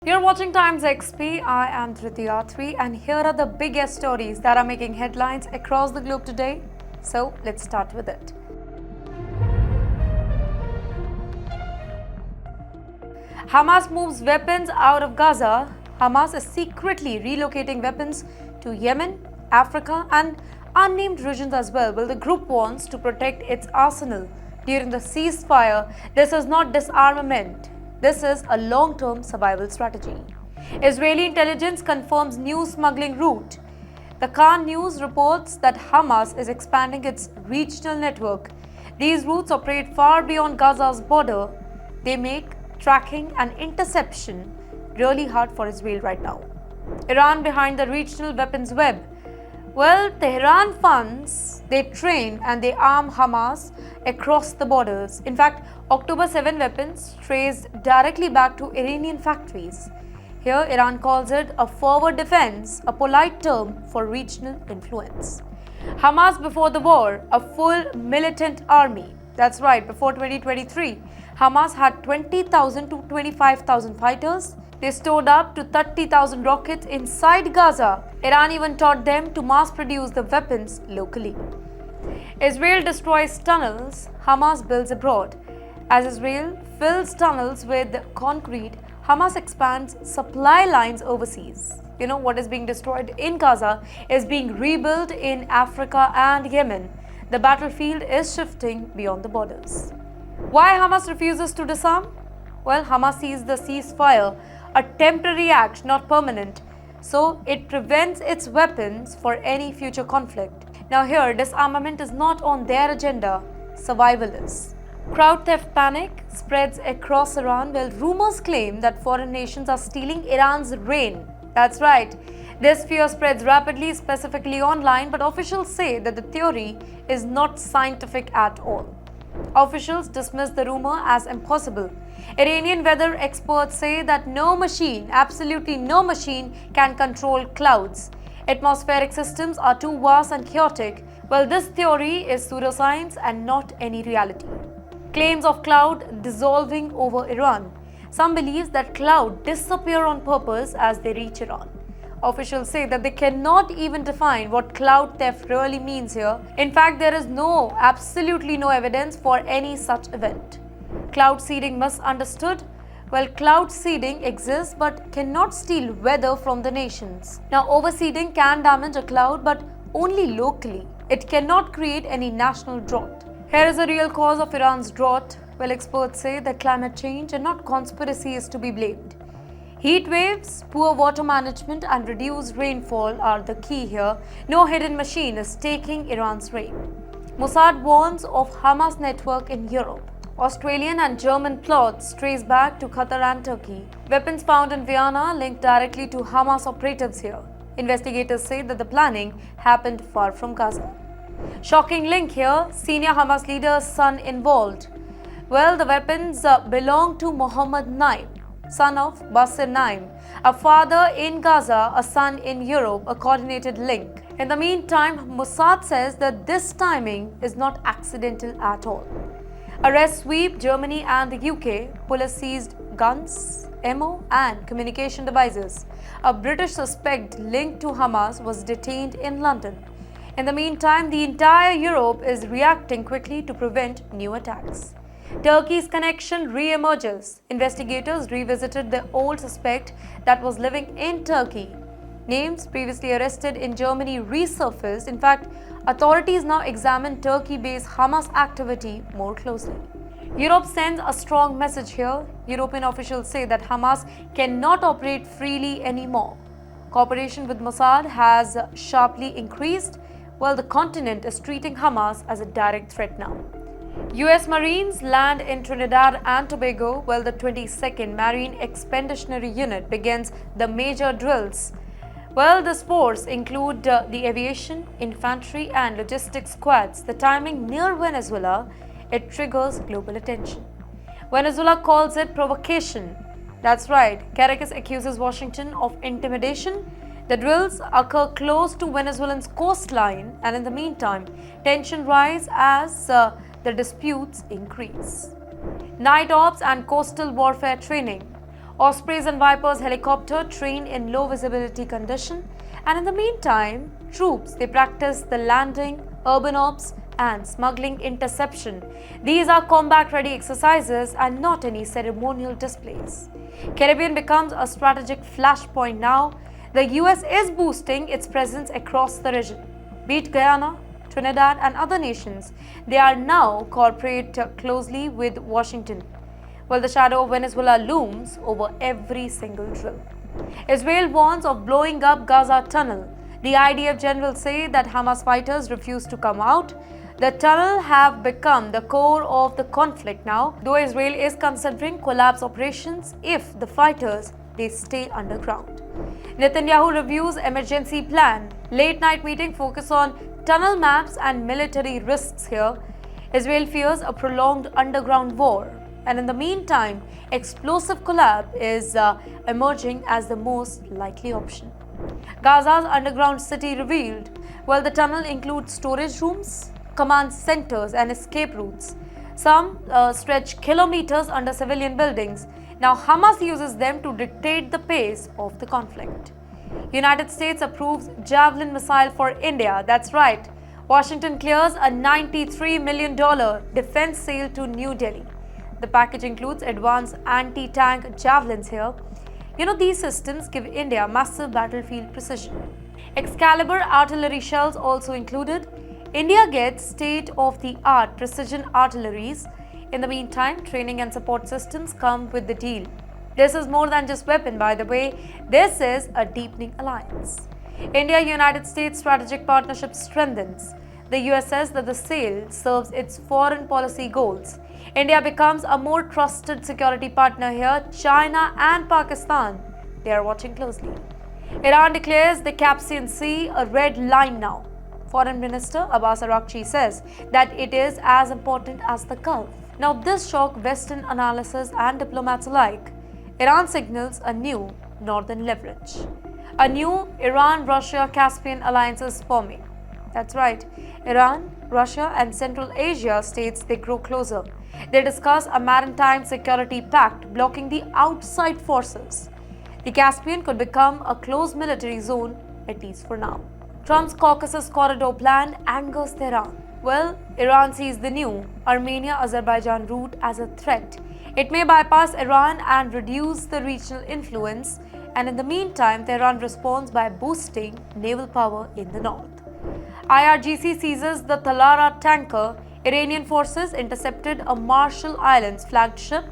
You're watching Times XP. I am Driti Atri, and here are the biggest stories that are making headlines across the globe today. So let's start with it. Hamas moves weapons out of Gaza. Hamas is secretly relocating weapons to Yemen, Africa, and unnamed regions as well. Well, the group wants to protect its arsenal during the ceasefire. This is not disarmament. This is a long-term survival strategy. Israeli intelligence confirms new smuggling route. The Khan News reports that Hamas is expanding its regional network. These routes operate far beyond Gaza's border. They make tracking and interception really hard for Israel right now. Iran behind the regional weapons web. Well, Tehran funds, they train and they arm Hamas across the borders. In fact, October 7 weapons traced directly back to Iranian factories. Here, Iran calls it a forward defense, a polite term for regional influence. Hamas before the war, a full militant army. That's right, before 2023, Hamas had 20,000 to 25,000 fighters. They stored up to 30,000 rockets inside Gaza. Iran even taught them to mass produce the weapons locally. Israel destroys tunnels, Hamas builds abroad. As Israel fills tunnels with concrete, Hamas expands supply lines overseas. You know, what is being destroyed in Gaza is being rebuilt in Africa and Yemen. The battlefield is shifting beyond the borders. Why Hamas refuses to disarm? Well, Hamas sees the ceasefire a temporary act, not permanent. So it prevents its weapons for any future conflict. Now here, disarmament is not on their agenda, survival is. Crowd theft panic spreads across Iran while rumors claim that foreign nations are stealing Iran's rain. That's right. This fear spreads rapidly, specifically online, but officials say that the theory is not scientific at all. Officials dismiss the rumor as impossible. Iranian weather experts say that no machine, absolutely no machine, can control clouds. Atmospheric systems are too vast and chaotic. Well, this theory is pseudoscience and not any reality. Claims of cloud dissolving over Iran. Some believe that clouds disappear on purpose as they reach Iran. Officials say that they cannot even define what cloud theft really means here. In fact, there is absolutely no evidence for any such event. Cloud seeding misunderstood. Well, cloud seeding exists but cannot steal weather from the nations. Now, overseeding can damage a cloud but only locally. It cannot create any national drought. Here is a real cause of Iran's drought. Well, experts say that climate change and not conspiracy is to be blamed. Heat waves, poor water management and reduced rainfall are the key here. No hidden machine is taking Iran's rain. Mossad warns of Hamas network in Europe. Australian and German plots trace back to Qatar and Turkey. Weapons found in Vienna linked directly to Hamas operatives here. Investigators say that the planning happened far from Gaza. Shocking link here, senior Hamas leader's son involved. Well, the weapons belong to Mohammed Naim, son of Basir Naim, a father in Gaza, a son in Europe, a coordinated link. In the meantime, Mossad says that this timing is not accidental at all. Arrest sweep Germany and the UK. Police seized guns, ammo and communication devices. A British suspect linked to Hamas was detained in London. In the meantime, the entire Europe is reacting quickly to prevent new attacks. Turkey's connection re-emerges. Investigators revisited the old suspect that was living in Turkey. Names previously arrested in Germany resurfaced. In fact, authorities now examine Turkey-based Hamas activity more closely. Europe sends a strong message here. European officials say that Hamas cannot operate freely anymore. Cooperation with Mossad has sharply increased, while the continent is treating Hamas as a direct threat now. US Marines land in Trinidad and Tobago while the 22nd Marine Expeditionary Unit begins the major drills. Well, this force include the aviation, infantry and logistics squads. The timing near Venezuela, it triggers global attention. Venezuela calls it provocation. That's right, Caracas accuses Washington of intimidation. The drills occur close to Venezuelan's coastline, and in the meantime, tension rises as the disputes increase. Night ops and coastal warfare training. Ospreys and Vipers helicopter train in low visibility condition, and in the meantime, troops they practice the landing, urban ops, and smuggling interception. These are combat-ready exercises and not any ceremonial displays. Caribbean becomes a strategic flashpoint now. The US is boosting its presence across the region. Be it Guyana, Trinidad, and other nations, they are now cooperate closely with Washington, while the shadow of Venezuela looms over every single drill. Israel warns of blowing up Gaza tunnel. The IDF generals say that Hamas fighters refuse to come out. The tunnel have become the core of the conflict now, though Israel is considering collapse operations if the fighters they stay underground. Netanyahu reviews emergency plan. Late night meeting focus on tunnel maps and military risks here. Israel fears a prolonged underground war. And in the meantime, explosive collapse is emerging as the most likely option. Gaza's underground city revealed. Well, the tunnel includes storage rooms, command centers, and escape routes. Some stretch kilometers under civilian buildings. Now, Hamas uses them to dictate the pace of the conflict. United States approves Javelin missile for India. That's right. Washington clears a $93 million defense sale to New Delhi. The package includes advanced anti-tank javelins here. These systems give India massive battlefield precision. Excalibur artillery shells also included. India gets state-of-the-art precision artilleries. In the meantime, training and support systems come with the deal. This is more than just weapon, by the way. This is a deepening alliance. India-United States strategic partnership strengthens. The US says that the sale serves its foreign policy goals. India becomes a more trusted security partner here. China and Pakistan, they are watching closely. Iran declares the Caspian Sea a red line now. Foreign Minister Abbas Araghchi says that it is as important as the Gulf. Now this shocked Western analysts and diplomats alike. Iran signals a new northern leverage. A new Iran-Russia-Caspian alliance is forming. That's right. Iran, Russia and Central Asia states they grow closer. They discuss a maritime security pact blocking the outside forces. The Caspian could become a closed military zone, at least for now. Trump's Caucasus corridor plan angers Tehran. Well, Iran sees the new Armenia-Azerbaijan route as a threat. It may bypass Iran and reduce the regional influence, and in the meantime, Tehran responds by boosting naval power in the north. IRGC seizes the Talara tanker. Iranian forces intercepted a Marshall Islands flagged ship.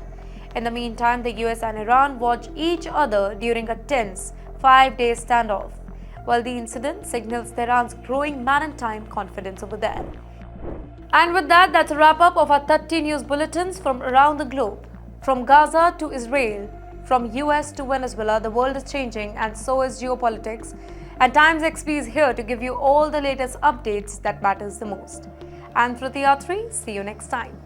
In the meantime, the US and Iran watch each other during a tense 5-day standoff. While the incident signals Tehran's growing maritime confidence over there. And with that, that's a wrap-up of our 30 news bulletins from around the globe. From Gaza to Israel, from US to Venezuela, the world is changing and so is geopolitics. And TimesXP is here to give you all the latest updates that matters the most. I'm Driti Atri. See you next time.